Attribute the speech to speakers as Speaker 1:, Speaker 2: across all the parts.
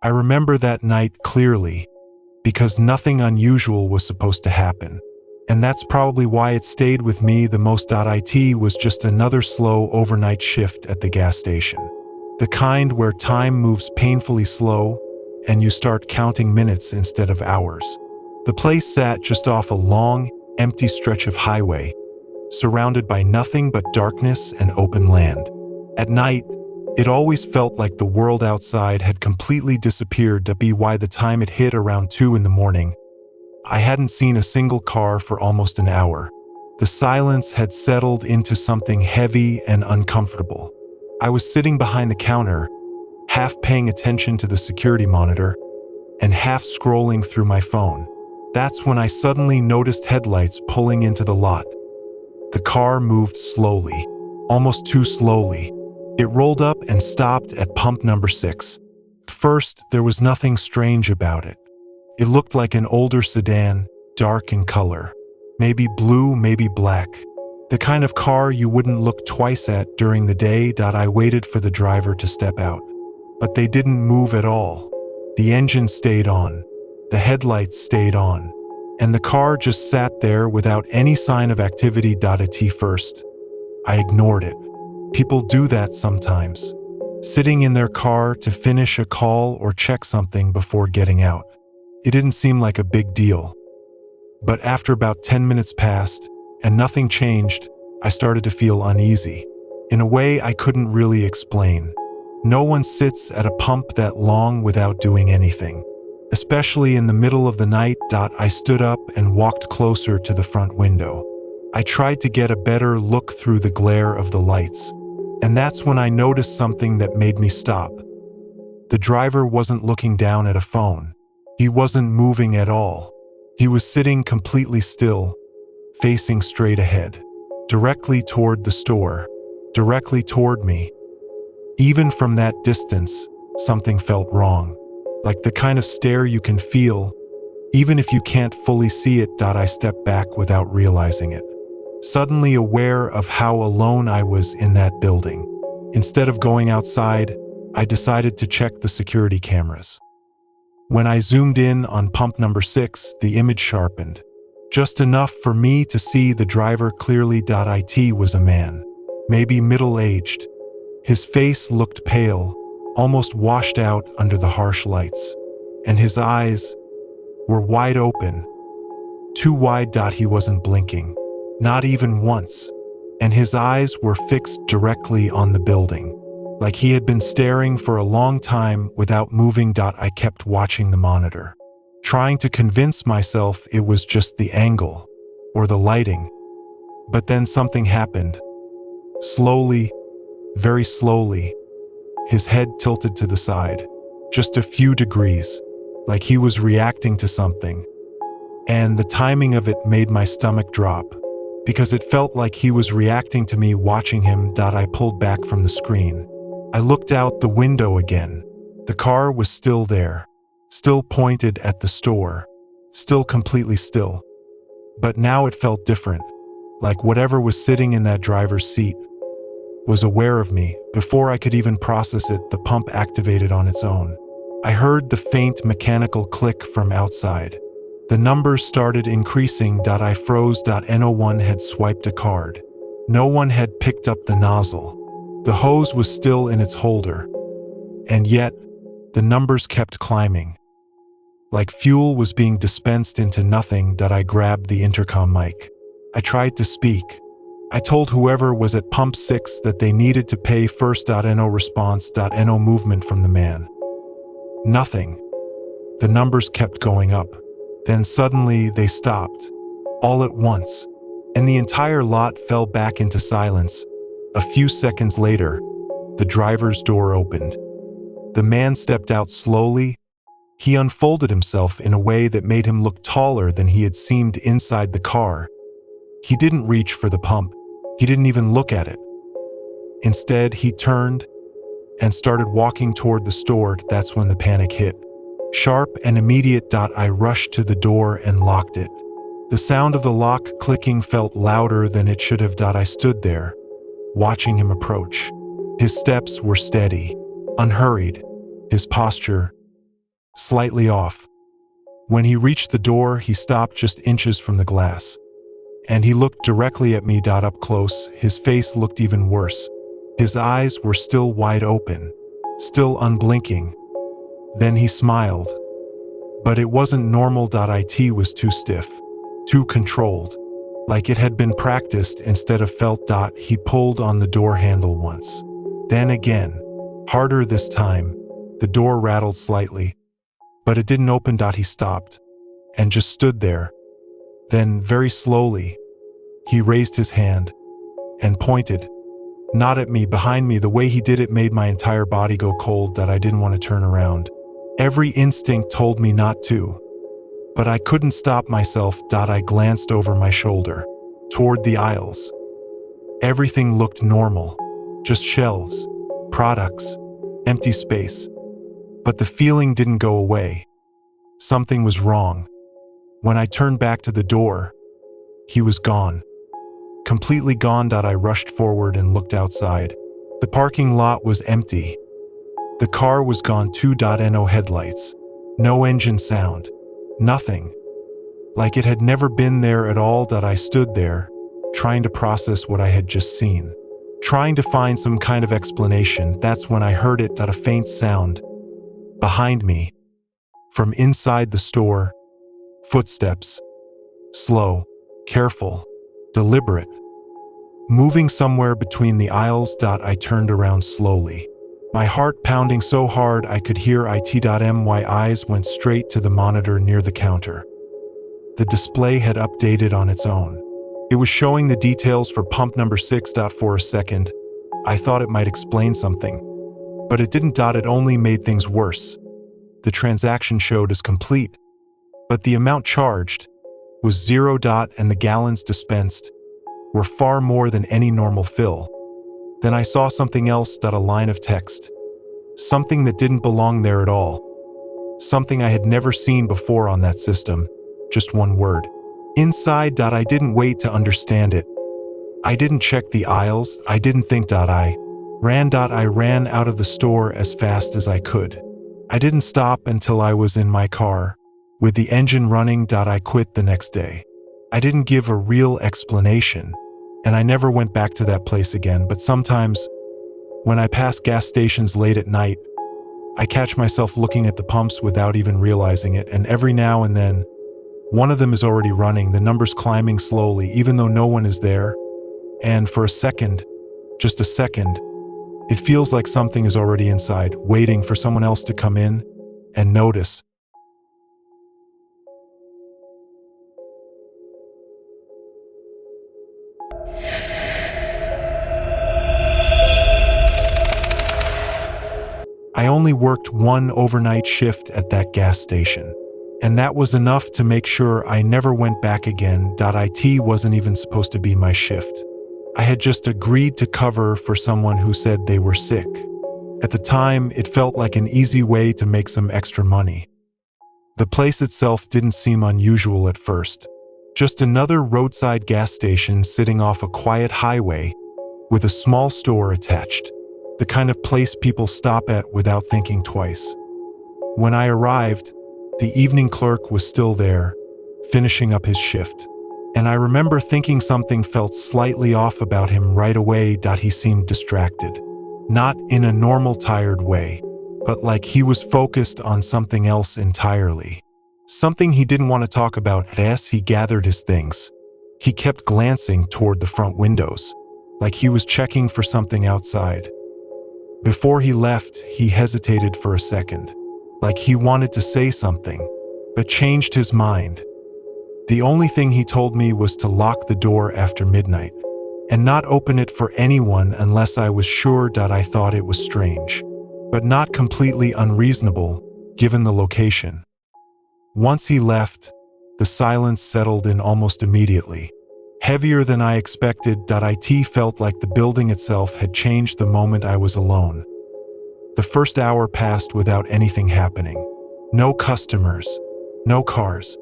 Speaker 1: I remember that night clearly because nothing unusual was supposed to happen. And that's probably why it stayed with me the most. It was just another slow overnight shift at the gas station. The kind where time moves painfully slow and you start counting minutes instead of hours. The place sat just off a long, empty stretch of highway, surrounded by nothing but darkness and open land. At night, it always felt like the world outside had completely disappeared. By the time it hit around 2 in the morning, I hadn't seen a single car for almost an hour. The silence had settled into something heavy and uncomfortable. I was sitting behind the counter, half paying attention to the security monitor and half scrolling through my phone. That's when I suddenly noticed headlights pulling into the lot. The car moved slowly, almost too slowly. It rolled up and stopped at pump number 6. At first, there was nothing strange about it. It looked like an older sedan, dark in color. Maybe blue, maybe black. The kind of car you wouldn't look twice at during the day. I waited for the driver to step out. But they didn't move at all. The engine stayed on. The headlights stayed on. And the car just sat there without any sign of activity. At first, I ignored it. People do that sometimes, sitting in their car to finish a call or check something before getting out. It didn't seem like a big deal. But after about 10 minutes passed and nothing changed, I started to feel uneasy, in a way I couldn't really explain. No one sits at a pump that long without doing anything, especially in the middle of the night. I stood up and walked closer to the front window. I tried to get a better look through the glare of the lights. And that's when I noticed something that made me stop. The driver wasn't looking down at a phone. He wasn't moving at all. He was sitting completely still, facing straight ahead, directly toward the store, directly toward me. Even from that distance, something felt wrong, like the kind of stare you can feel, even if you can't fully see it. I stepped back without realizing it, suddenly aware of how alone I was in that building. Instead of going outside, I decided to check the security cameras. When I zoomed in on pump number 6, the image sharpened, just enough for me to see the driver clearly. It was a man, maybe middle-aged. His face looked pale, almost washed out under the harsh lights, and his eyes were wide open, too wide. He wasn't blinking. Not even once, and his eyes were fixed directly on the building, like he had been staring for a long time without moving. I kept watching the monitor, trying to convince myself it was just the angle or the lighting. But then something happened. Slowly, very slowly, his head tilted to the side, just a few degrees, like he was reacting to something. And the timing of it made my stomach drop, because it felt like he was reacting to me watching him. I pulled back from the screen. I looked out the window again. The car was still there, still pointed at the store, still completely still. But now it felt different, like whatever was sitting in that driver's seat was aware of me. Before I could even process it, the pump activated on its own. I heard the faint mechanical click from outside. The numbers started increasing. I froze. No one had swiped a card. No one had picked up the nozzle. The hose was still in its holder. And yet, the numbers kept climbing. Like fuel was being dispensed into nothing. I grabbed the intercom mic. I tried to speak. I told whoever was at pump 6 that they needed to pay first. No response. No movement from the man. Nothing. The numbers kept going up. Then suddenly they stopped, all at once, and the entire lot fell back into silence. A few seconds later, the driver's door opened. The man stepped out slowly. He unfolded himself in a way that made him look taller than he had seemed inside the car. He didn't reach for the pump. He didn't even look at it. Instead, he turned and started walking toward the store. That's when the panic hit. Sharp and immediate. I rushed to the door and locked it. The sound of the lock clicking felt louder than it should have. I stood there, watching him approach. His steps were steady, unhurried, his posture slightly off. When he reached the door, he stopped just inches from the glass. And he looked directly at me. Up close, his face looked even worse. His eyes were still wide open, still unblinking. Then he smiled. But it wasn't normal. It was too stiff, too controlled, like it had been practiced instead of felt. He pulled on the door handle once. Then again, harder this time. The door rattled slightly, but it didn't open. He stopped and just stood there. Then, very slowly, he raised his hand and pointed, not at me, behind me. The way he did it made my entire body go cold. I didn't want to turn around. Every instinct told me not to, but I couldn't stop myself. I glanced over my shoulder, toward the aisles. Everything looked normal, just shelves, products, empty space. But the feeling didn't go away. Something was wrong. When I turned back to the door, he was gone. Completely gone. I rushed forward and looked outside. The parking lot was empty. The car was gone too. No headlights, no engine sound, nothing. Like it had never been there at all. I stood there, trying to process what I had just seen, trying to find some kind of explanation. That's when I heard it. A faint sound. Behind me, from inside the store, footsteps, slow, careful, deliberate, moving somewhere between the aisles. I turned around slowly, my heart pounding so hard I could hear it. My eyes went straight to the monitor near the counter. The display had updated on its own. It was showing the details for pump number 6. For a second, I thought it might explain something. But it didn't. It only made things worse. The transaction showed as complete, but the amount charged was 0. And the gallons dispensed were far more than any normal fill. Then I saw something else. A line of text. Something that didn't belong there at all. Something I had never seen before on that system. Just one word. Inside. I didn't wait to understand it. I didn't check the aisles. I didn't think. I ran out of the store as fast as I could. I didn't stop until I was in my car, with the engine running. I quit the next day. I didn't give a real explanation, and I never went back to that place again. But sometimes, when I pass gas stations late at night, I catch myself looking at the pumps without even realizing it, and every now and then, one of them is already running, the numbers climbing slowly, even though no one is there. And for a second, just a second, it feels like something is already inside, waiting for someone else to come in and notice. I only worked one overnight shift at that gas station, and that was enough to make sure I never went back again. It wasn't even supposed to be my shift. I had just agreed to cover for someone who said they were sick. At the time, it felt like an easy way to make some extra money. The place itself didn't seem unusual at first. Just another roadside gas station sitting off a quiet highway with a small store attached. The kind of place people stop at without thinking twice. When I arrived, the evening clerk was still there, finishing up his shift. And I remember thinking something felt slightly off about him right away. He seemed distracted. Not in a normal tired way, but like he was focused on something else entirely. Something he didn't want to talk about. As he gathered his things, he kept glancing toward the front windows, like he was checking for something outside. Before he left, he hesitated for a second, like he wanted to say something, but changed his mind. The only thing he told me was to lock the door after midnight and not open it for anyone unless I was sure. I thought it was strange, but not completely unreasonable, given the location. Once he left, the silence settled in almost immediately, heavier than I expected. It felt like the building itself had changed the moment I was alone. The first hour passed without anything happening. No customers, no cars.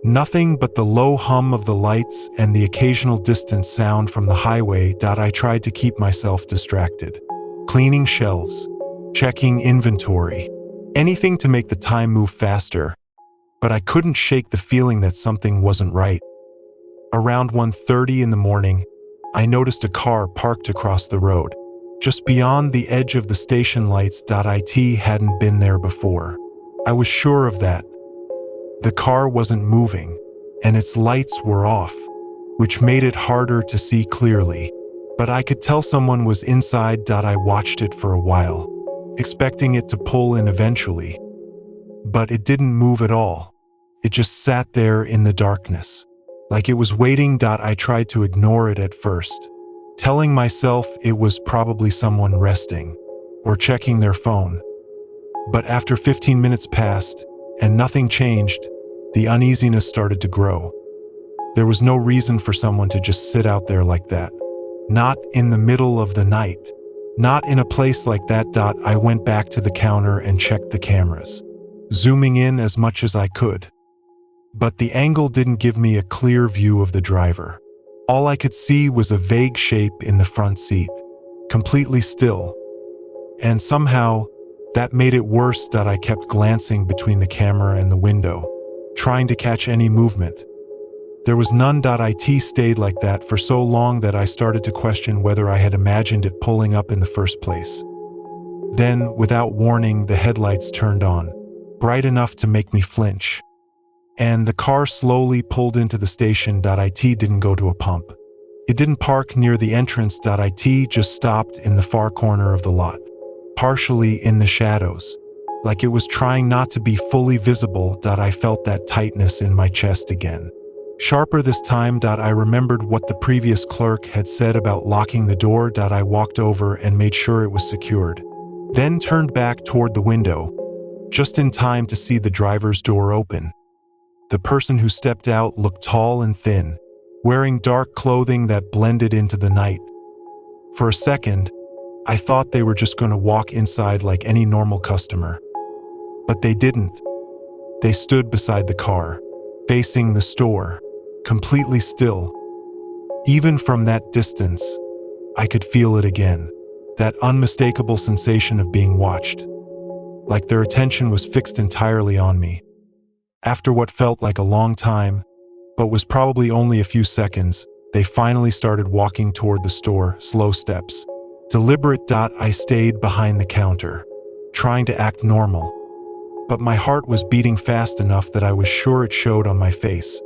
Speaker 1: Nothing but the low hum of the lights and the occasional distant sound from the highway. I tried to keep myself distracted. Cleaning shelves, checking inventory, Anything to make the time move faster, but I couldn't shake the feeling that something wasn't right. Around 1:30 in the morning, I noticed a car parked across the road, just beyond the edge of the station lights. It hadn't been there before. I was sure of that. The car wasn't moving, and its lights were off, which made it harder to see clearly. But I could tell someone was inside. I watched it for a while, expecting it to pull in eventually. But it didn't move at all. It just sat there in the darkness, like it was waiting. I tried to ignore it at first, telling myself it was probably someone resting or checking their phone. But after 15 minutes passed and nothing changed, the uneasiness started to grow. There was no reason for someone to just sit out there like that. Not in the middle of the night. Not in a place like that. I went back to the counter and checked the cameras, zooming in as much as I could. But the angle didn't give me a clear view of the driver. All I could see was a vague shape in the front seat, completely still. And somehow, that made it worse. I kept glancing between the camera and the window, trying to catch any movement. There was none. It stayed like that for so long that I started to question whether I had imagined it pulling up in the first place. Then, without warning, the headlights turned on, bright enough to make me flinch. And the car slowly pulled into the station. It didn't go to a pump. It didn't park near the entrance. It just stopped in the far corner of the lot, partially in the shadows, like it was trying not to be fully visible. I felt that tightness in my chest again. Sharper this time. I remembered what the previous clerk had said about locking the door. I walked over and made sure it was secured, then turned back toward the window, just in time to see the driver's door open. The person who stepped out looked tall and thin, wearing dark clothing that blended into the night. For a second, I thought they were just going to walk inside like any normal customer. But they didn't. They stood beside the car, facing the store, completely still. Even from that distance, I could feel it again, that unmistakable sensation of being watched, like their attention was fixed entirely on me. After what felt like a long time, but was probably only a few seconds, they finally started walking toward the store, slow steps, deliberate. I stayed behind the counter, trying to act normal, but my heart was beating fast enough that I was sure it showed on my face.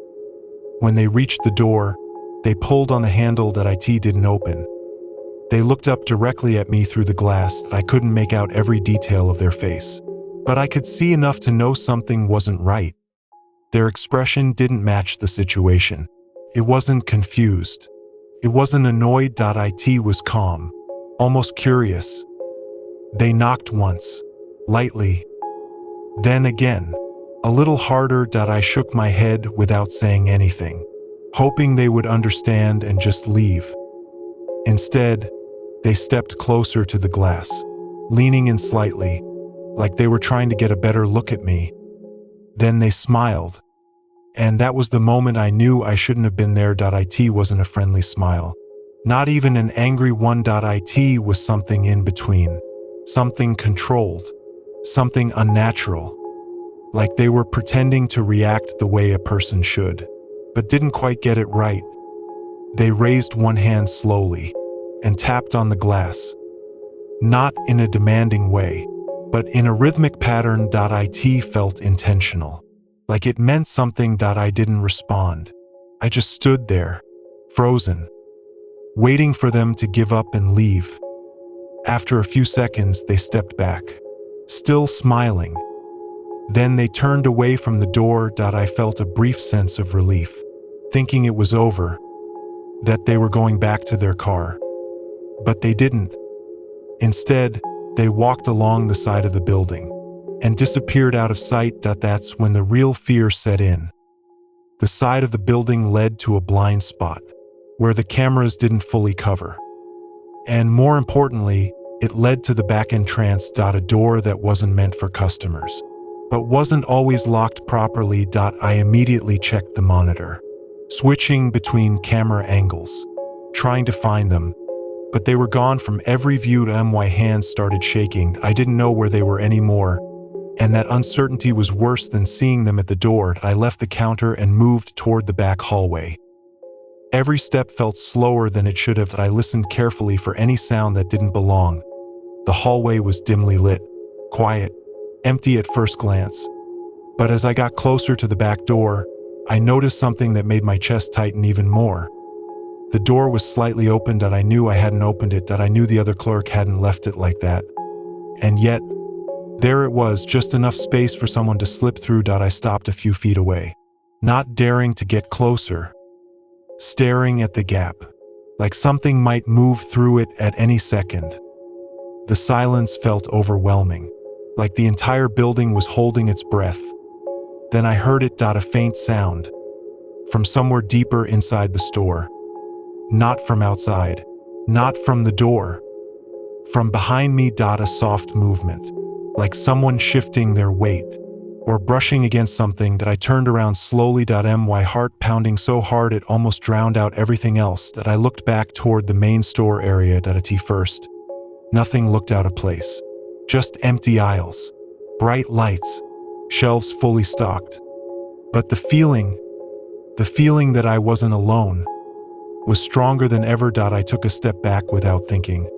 Speaker 1: When they reached the door, they pulled on the handle. It didn't open. They looked up directly at me through the glass. I couldn't make out every detail of their face, but I could see enough to know something wasn't right. Their expression didn't match the situation. It wasn't confused. It wasn't annoyed. It was calm, almost curious. They knocked once, lightly, then again, a little harder. I shook my head without saying anything, hoping they would understand and just leave. Instead, they stepped closer to the glass, leaning in slightly, like they were trying to get a better look at me. Then they smiled. And that was the moment I knew I shouldn't have been there. It wasn't a friendly smile. Not even an angry one. It was something in between. Something controlled. Something unnatural. Like they were pretending to react the way a person should, but didn't quite get it right. They raised one hand slowly and tapped on the glass. Not in a demanding way, but in a rhythmic pattern. It felt intentional. Like it meant something. I didn't respond. I just stood there, frozen, waiting for them to give up and leave. After a few seconds, they stepped back, still smiling. Then they turned away from the door. I felt a brief sense of relief, thinking it was over, that they were going back to their car. But they didn't. Instead, they walked along the side of the building and disappeared out of sight. That's when the real fear set in. The side of the building led to a blind spot, where the cameras didn't fully cover. And more importantly, it led to the back entrance. A door that wasn't meant for customers, but wasn't always locked properly. I immediately checked the monitor, switching between camera angles, trying to find them, but they were gone from every view. My hands started shaking. I didn't know where they were anymore, and that uncertainty was worse than seeing them at the door. I left the counter and moved toward the back hallway. Every step felt slower than it should have. I listened carefully for any sound that didn't belong. The hallway was dimly lit, quiet, empty at first glance. But as I got closer to the back door, I noticed something that made my chest tighten even more. The door was slightly open. I knew I hadn't opened it. I knew the other clerk hadn't left it like that. And yet, there it was, just enough space for someone to slip through. I stopped a few feet away, not daring to get closer, staring at the gap, like something might move through it at any second. The silence felt overwhelming, like the entire building was holding its breath. Then I heard it, a faint sound, from somewhere deeper inside the store. Not from outside, not from the door. From behind me, a soft movement, like someone shifting their weight, or brushing against something. I turned around slowly, my heart pounding so hard it almost drowned out everything else. I looked back toward the main store area. At first, nothing looked out of place. Just empty aisles, bright lights, shelves fully stocked. But the feeling that I wasn't alone, was stronger than ever. I took a step back without thinking.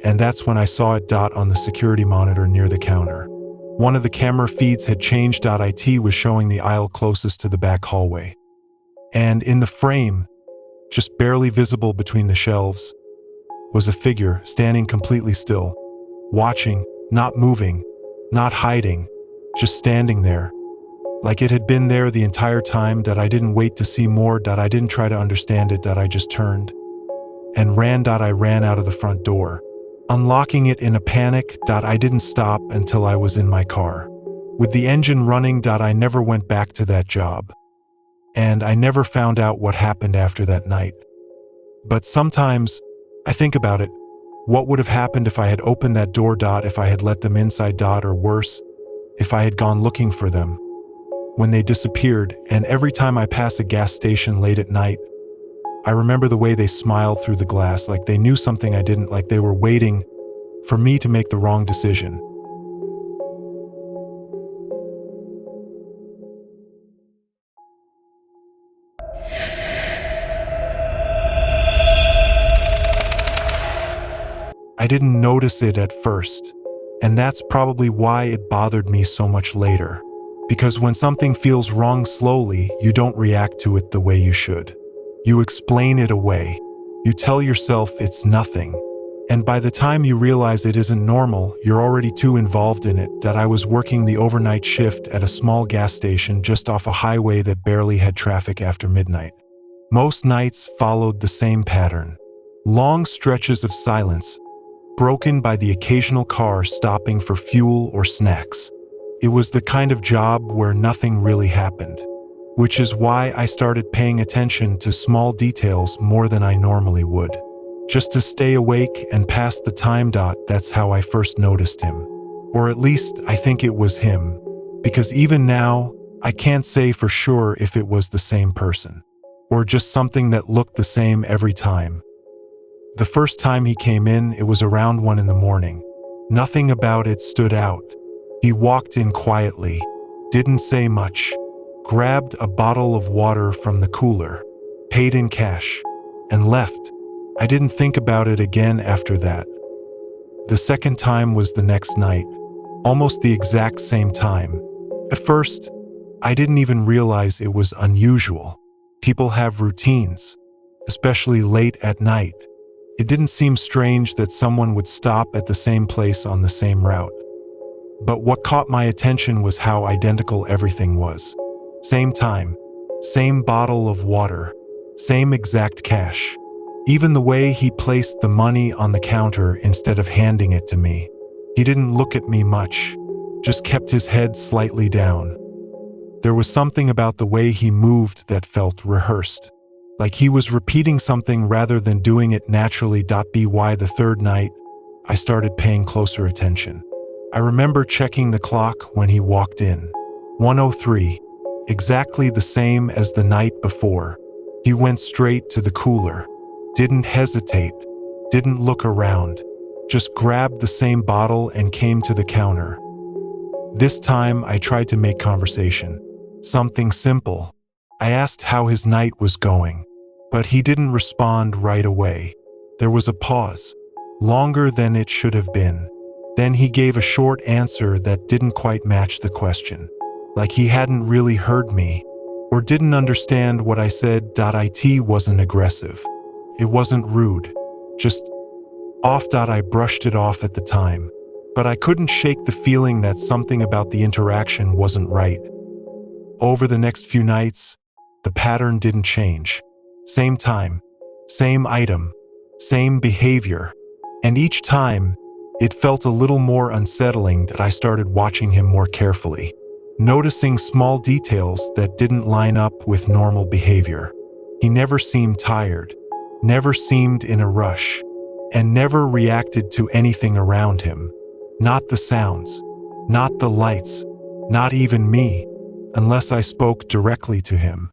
Speaker 1: And that's when I saw it, on the security monitor near the counter. One of the camera feeds had changed. It was showing the aisle closest to the back hallway. And in the frame, just barely visible between the shelves, was a figure standing completely still, watching, not moving, not hiding, just standing there. Like it had been there the entire time. I didn't wait to see more. I didn't try to understand it. I just turned and ran. I ran out of the front door, unlocking it in a panic. I didn't stop until I was in my car, with the engine running. I never went back to that job, and I never found out what happened after that night. But sometimes I think about it. What would have happened if I had opened that door? If I had let them inside? Or worse, if I had gone looking for them when they disappeared. And every time I pass a gas station late at night, I remember the way they smiled through the glass, like they knew something I didn't, like they were waiting for me to make the wrong decision. I didn't notice it at first, and that's probably why it bothered me so much later. Because when something feels wrong slowly, you don't react to it the way you should. You explain it away. You tell yourself it's nothing. And by the time you realize it isn't normal, you're already too involved in it. I was working the overnight shift at a small gas station just off a highway that barely had traffic after midnight. Most nights followed the same pattern. Long stretches of silence, broken by the occasional car stopping for fuel or snacks. It was the kind of job where nothing really happened, which is why I started paying attention to small details more than I normally would. Just to stay awake and pass the time. That's how I first noticed him. Or at least I think it was him, because even now, I can't say for sure if it was the same person, or just something that looked the same every time. The first time he came in, it was around 1 a.m. Nothing about it stood out. He walked in quietly, didn't say much, grabbed a bottle of water from the cooler, paid in cash, and left. I didn't think about it again after that. The second time was the next night, almost the exact same time. At first, I didn't even realize it was unusual. People have routines, especially late at night. It didn't seem strange that someone would stop at the same place on the same route. But what caught my attention was how identical everything was. Same time, same bottle of water, same exact cash. Even the way he placed the money on the counter instead of handing it to me. He didn't look at me much, just kept his head slightly down. There was something about the way he moved that felt rehearsed, like he was repeating something rather than doing it naturally. By the third night, I started paying closer attention. I remember checking the clock when he walked in. 1:03, exactly the same as the night before. He went straight to the cooler, didn't hesitate, didn't look around, just grabbed the same bottle and came to the counter. This time, I tried to make conversation. Something simple. I asked how his night was going, but he didn't respond right away. There was a pause, longer than it should have been. Then he gave a short answer that didn't quite match the question, like he hadn't really heard me or didn't understand what I said. It wasn't aggressive. It wasn't rude. Just off. I brushed it off at the time, but I couldn't shake the feeling that something about the interaction wasn't right. Over the next few nights, the pattern didn't change. Same time, same item, same behavior. And each time, it felt a little more unsettling. I started watching him more carefully, noticing small details that didn't line up with normal behavior. He never seemed tired, never seemed in a rush, and never reacted to anything around him. Not the sounds, not the lights, not even me, unless I spoke directly to him.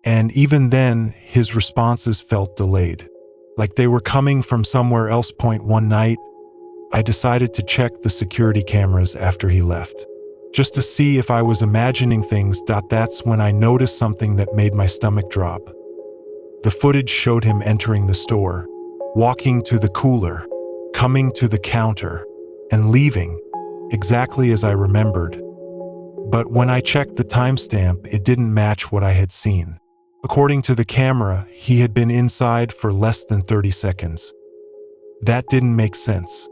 Speaker 1: And even then, his responses felt delayed, like they were coming from somewhere else. One night, I decided to check the security cameras after he left, just to see if I was imagining things. That's when I noticed something that made my stomach drop. The footage showed him entering the store, walking to the cooler, coming to the counter, and leaving, exactly as I remembered. But when I checked the timestamp, it didn't match what I had seen. According to the camera, he had been inside for less than 30 seconds. That didn't make sense.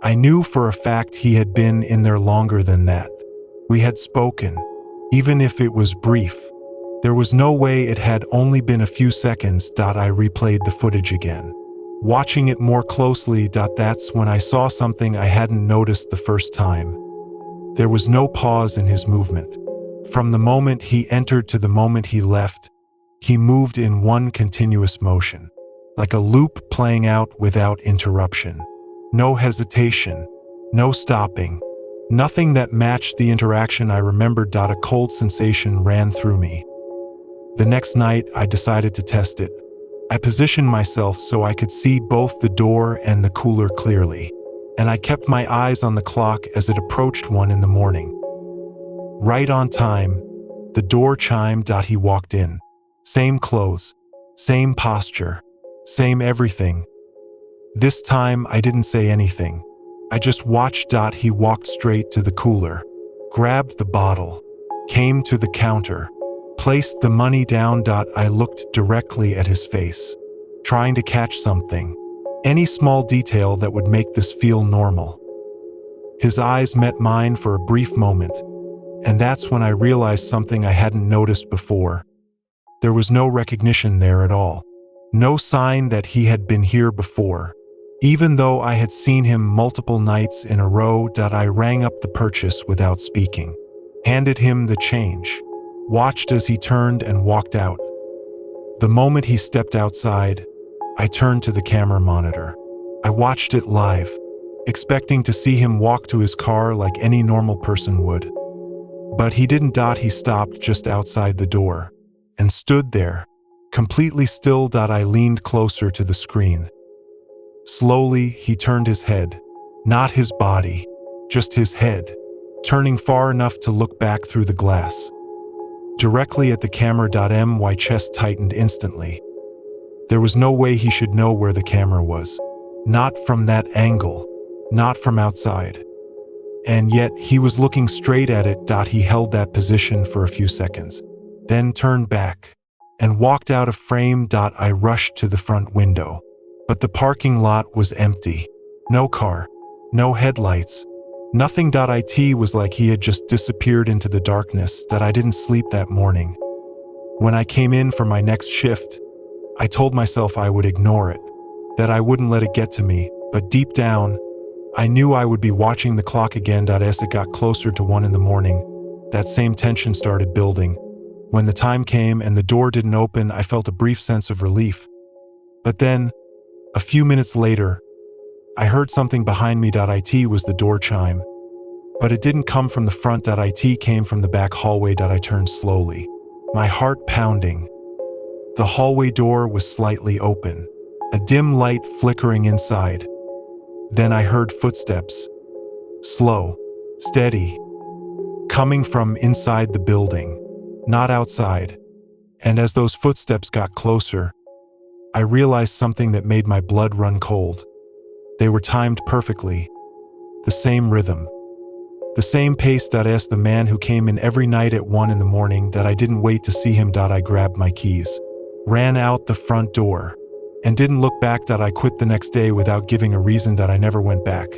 Speaker 1: I knew for a fact he had been in there longer than that. We had spoken, even if it was brief. There was no way it had only been a few seconds. I replayed the footage again, watching it more closely. That's when I saw something I hadn't noticed the first time. There was no pause in his movement. From the moment he entered to the moment he left, he moved in one continuous motion, like a loop playing out without interruption. No hesitation, no stopping, nothing that matched the interaction I remembered. A cold sensation ran through me. The next night, I decided to test it. I positioned myself so I could see both the door and the cooler clearly, and I kept my eyes on the clock as it approached 1 in the morning. Right on time, the door chimed. He walked in. Same clothes, same posture, same everything. This time, I didn't say anything. I just watched. He walked straight to the cooler, grabbed the bottle, came to the counter, placed the money down. I looked directly at his face, trying to catch something, any small detail that would make this feel normal. His eyes met mine for a brief moment, and that's when I realized something I hadn't noticed before. There was no recognition there at all. No sign that he had been here before. Even though I had seen him multiple nights in a row. I rang up the purchase without speaking, handed him the change, watched as he turned and walked out. The moment he stepped outside, I turned to the camera monitor. I watched it live, expecting to see him walk to his car like any normal person would. But he didn't. He stopped just outside the door and stood there, completely still. I leaned closer to the screen. Slowly, he turned his head, not his body, just his head, turning far enough to look back through the glass, directly at the camera. My chest tightened instantly. There was no way he should know where the camera was. Not from that angle, not from outside. And yet, he was looking straight at it. He held that position for a few seconds, then turned back and walked out of frame. I rushed to the front window, but the parking lot was empty. No car, no headlights, nothing. It was like he had just disappeared into the darkness. I didn't sleep that morning. When I came in for my next shift, I told myself I would ignore it, that I wouldn't let it get to me, but deep down, I knew I would be watching the clock again. As it got closer to 1 in the morning, that same tension started building. When the time came and the door didn't open, I felt a brief sense of relief. But then, a few minutes later, I heard something behind me. It was the door chime. But it didn't come from the front. It came from the back hallway. I turned slowly, my heart pounding. The hallway door was slightly open, a dim light flickering inside. Then I heard footsteps. Slow, steady, coming from inside the building, not outside. And as those footsteps got closer, I realized something that made my blood run cold. They were timed perfectly, the same rhythm, the same pace. As the man who came in every night at 1 in the morning, I didn't wait to see him. I grabbed my keys, ran out the front door, and didn't look back. I quit the next day without giving a reason. I never went back.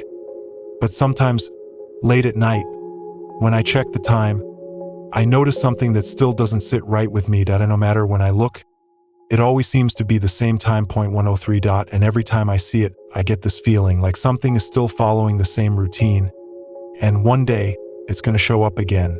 Speaker 1: But sometimes, late at night, when I check the time, I notice something that still doesn't sit right with me. No matter when I look, it always seems to be the same time, 103. And every time I see it, I get this feeling like something is still following the same routine. And one day, it's going to show up again.